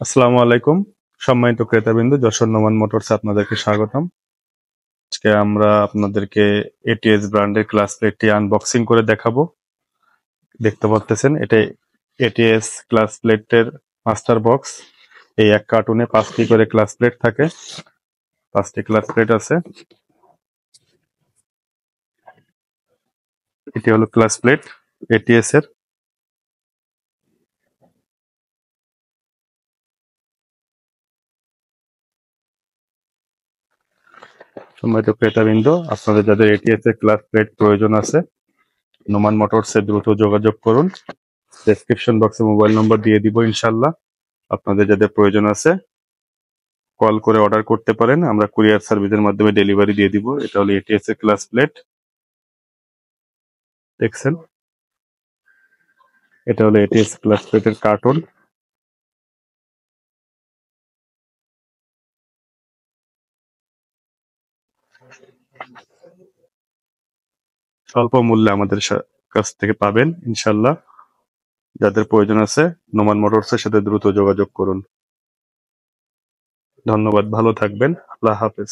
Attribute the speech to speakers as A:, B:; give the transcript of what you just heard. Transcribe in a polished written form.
A: আসসালামু আলাইকুম। সম্মানিত ক্রেতাবৃন্দ, যশোর নোমান মোটরস আপনাদেরকে স্বাগতম। আজকে আমরা আপনাদেরকে এটিএস ব্র্যান্ডের ক্লাস প্লেটটি আনবক্সিং করে দেখাবো। দেখতে পাচ্ছেন এটা এটিএস ক্লাস প্লেটের মাস্টার বক্স। এই এক কার্টুনে 5টি করে ক্লাস প্লেট থাকে। 5টি ক্লাস প্লেট আছে। এটি হলো ক্লাস প্লেট এটিএস এর। সম্মানিত ক্রেতাবৃন্দ, আপনাদের যাদের এটিএস এর ক্লাস প্লেট প্রয়োজন আছে, নোমান মোটরসে দ্রুত যোগাযোগ করুন। ডেসক্রিপশন বক্সে মোবাইল নম্বর দিয়ে দিব ইনশাল্লাহ। আপনাদের যাদের প্রয়োজন আছে কল করে অর্ডার করতে পারেন, আমরা কুরিয়ার সার্ভিসের মাধ্যমে ডেলিভারি দিয়ে দিব। এটা হলো এটিএস এর ক্লাস প্লেট, দেখছেন? এটা হলো এটিএস ক্লাস প্লেটের কার্টুন। স্বল্প মূল্যে আমাদের কাছ থেকে পাবেন ইনশাল্লাহ। যাদের প্রয়োজন আছে নোমান মোটরসের সাথে দ্রুত যোগাযোগ করুন। ধন্যবাদ, ভালো থাকবেন। আল্লাহ হাফেজ।